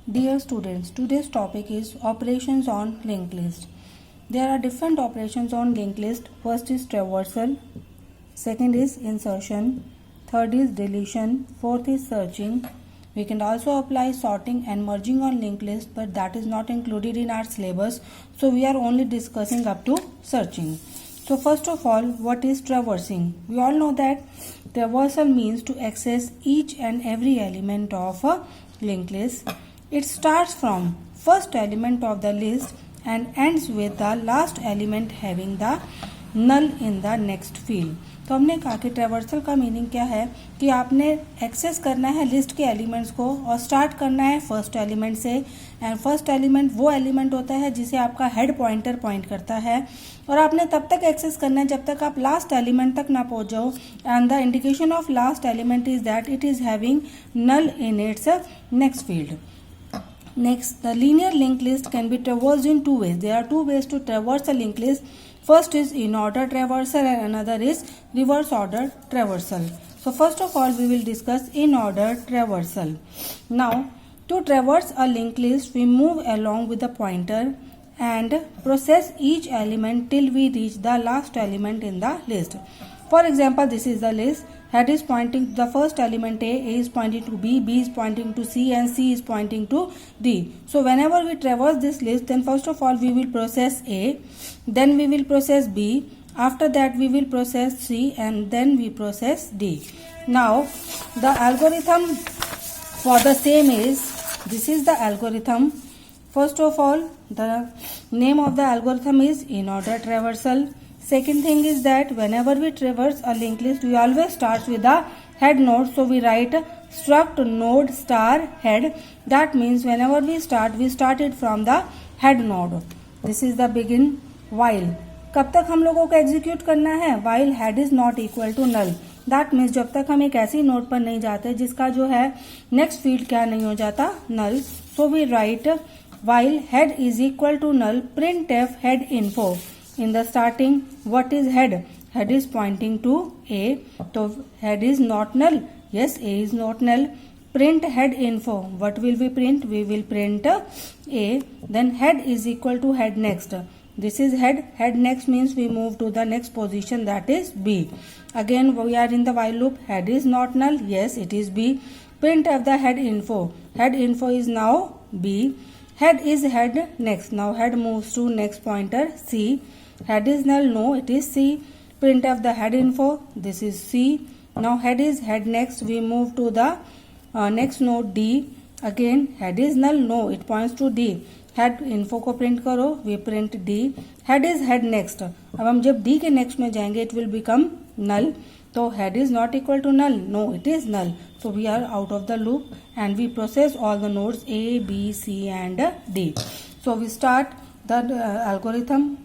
Dear students, today's topic is operations on linked list. There are different operations on linked list. First is traversal, second is insertion, third is deletion, fourth is searching. We can also apply sorting and merging on linked list, but that is not included in our syllabus, so we are only discussing up to searching. So first of all, what is traversing? We all know that traversal means to access each and every element of a linked list. It starts from first element of the list and ends with the last element having the null in the next field. तो हमने कहा कि traversal का meaning क्या है कि आपने access करना है लिस्ट के एलिमेंट्स को और स्टार्ट करना है फर्स्ट एलिमेंट से, एंड फर्स्ट एलिमेंट वो एलिमेंट होता है जिसे आपका हेड पॉइंटर पॉइंट करता है, और आपने तब तक एक्सेस करना है जब तक आप लास्ट एलिमेंट तक ना पहुंच जाओ. And the indication of last element is that it is having null in its next field. Next, the linear linked list can be traversed in two ways. There are two ways to traverse a linked list. First is in order traversal and another is reverse order traversal. So first of all, we will discuss in order traversal. Now, to traverse a linked list, we move along with the pointer and process each element till we reach the last element in the list. For example, this is the list. Head is pointing to the first element A is pointing to B is pointing to C, and C is pointing to D. So whenever we traverse this list, then first of all we will process A, then we will process B, after that we will process C, and then we process D. Now the algorithm for the same is, this is the algorithm. First of all, the name of the algorithm is in order traversal. Second thing is that whenever we traverse a linked list, we always start with the head node. So we write struct node star head. That means whenever we start it from the head node. This is the begin while. कब तक हम लोगों को execute करना है? while head is not equal to null. That means जब तक हम एक ऐसी नोड पर नहीं जाते जिसका जो है नेक्स्ट फील्ड क्या नहीं हो जाता, नल. So we write while head is equal to null printf head info. In the starting, what is head? Head is pointing to A. So head is not null. Yes, A is not null. Print head info. What will we print? We will print A. Then head is equal to head next. This is head. Head next means we move to the next position, that is B. Again, we are in the while loop. Head is not null. Yes, it is B. Print of the head info. Head info is now B. Head is head next. Now head moves to next pointer C. Head is null. No, it is C. Print of the head info. This is C. Now head is head next. We move to the next node D. Again head is null. No, it points to D. Head info को print करो. We print D. Head is head next. अब हम जब D के next में जाएंगे, it will become null. तो head is not equal to null. No, it is null. So we are out of the loop and we process all the nodes A, B, C and D. So we start the algorithm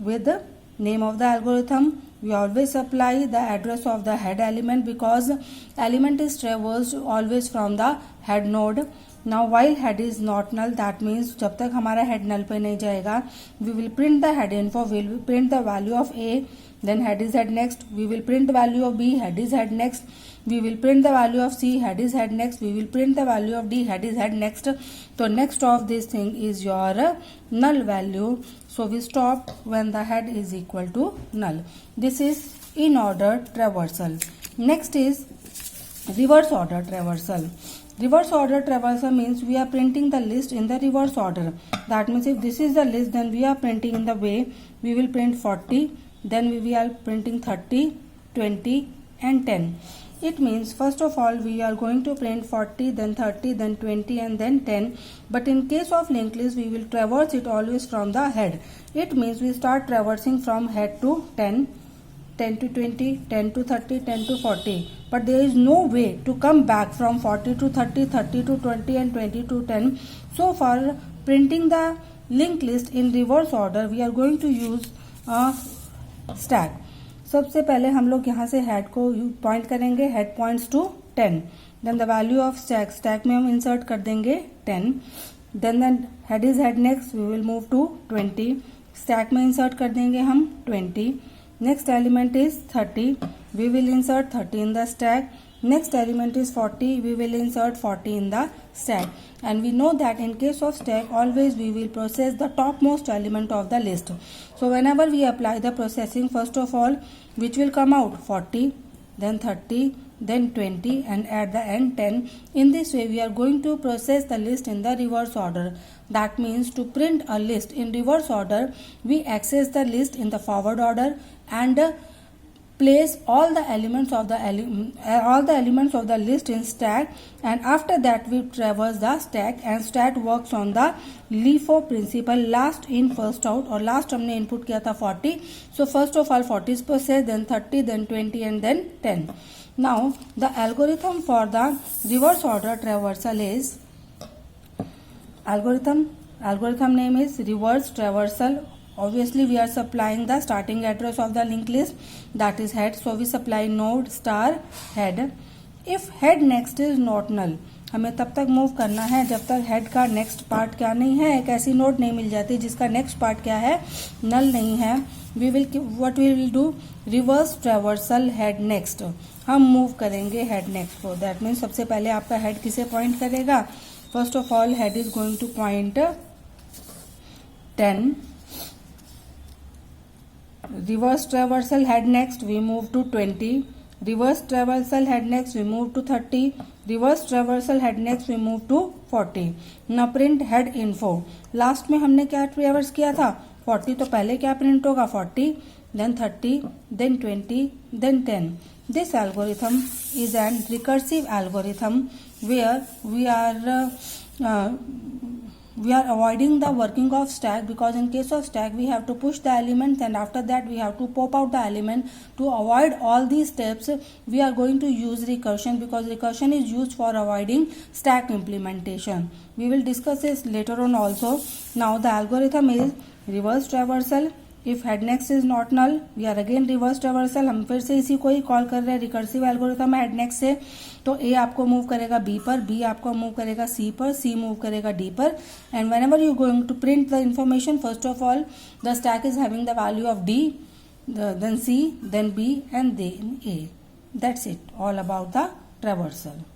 with the name of the algorithm. We always apply the address of the head element because element is traversed always from the head node. Now while head is not null, that means जब तक हमारा head null पे नहीं जाएगा, we will print the head info, we will print the value of A, then head is head next, we will print the value of B, head is head next, we will print the value of C, head is head next, we will print the value of D, head is head next. So next of this thing is your null value. So we stop when the head is equal to null. This is in order traversal. Next is reverse order traversal. Reverse order traversal means we are printing the list in the reverse order. That means if this is the list, then we are printing in the way we will print 40, then we are printing 30, 20 and 10. It means first of all we are going to print 40, then 30, then 20 and then 10. But in case of linked list, we will traverse it always from the head. It means we start traversing from head to 10, 10 to 20, 10 to 30, 10 to 40. But there is no way to come back from 40 to 30, 30 to 20 and 20 to 10. So for printing the linked list in reverse order, we are going to use a stack. सबसे पहले हम लोग यहाँ से head को point करेंगे, head points to 10. Then the value of stack, stack में हम इंसर्ट कर देंगे 10. Then head is head next, we will move to 20. Stack में इंसर्ट कर देंगे हम 20. Next element is 30, we will insert 30 in the stack. Next element is 40. We will insert 40 in the stack, and we know that in case of stack always we will process the topmost element of the list. So whenever we apply the processing, first of all which will come out? 40, then 30, then 20, and at the end 10. In this way we are going to process the list in the reverse order. That means to print a list in reverse order, we access the list in the forward order and place all the elements of the list in stack, and after that we traverse the stack, and stack works on the LIFO principle, last in first out, और last हमने input किया था 40. So first of all 40 is processed, then 30, then 20, and then 10. Now the algorithm for the reverse order traversal is algorithm name is reverse traversal. Obviously we are supplying the starting address of the linked list, that is head, so we supply node star head. If head next is not null, हमें तब तक move करना है जब तक head का next part क्या नहीं है, एक ऐसी नोड नहीं मिल जाती जिसका नेक्स्ट पार्ट क्या है, नल नहीं है. We will do reverse traversal head next. हम मूव करेंगे हेड नेक्स्ट को. दैट मीन्स सबसे पहले आपका हेड किसे पॉइंट करेगा? First of all head is going to point 10. Reverse traversal head next we move to 20. Reverse traversal head next we move to 30. Reverse traversal head next we move to 40. Now print head info. Last में हमने क्या ट्रेवर्स किया था? 40. तो पहले क्या print होगा? 40, then 30, then 20, then 10. This algorithm is an recursive algorithm where we are avoiding the working of stack, because in case of stack we have to push the elements and after that we have to pop out the element. To avoid all these steps we are going to use recursion, because recursion is used for avoiding stack implementation. We will discuss this later on also. Now the algorithm is reverse traversal. If head next is not null, we are again reverse traversal. हम फिर से इसी को ही call कर रहे हैं. Recursive algorithm है head next से, तो ए आपको मूव करेगा बी पर, बी आपको मूव करेगा सी पर, सी मूव करेगा डी पर. And whenever you going to print the information, first of all the stack is having the value of D, then C, then B, and then A. That's it, all about the traversal.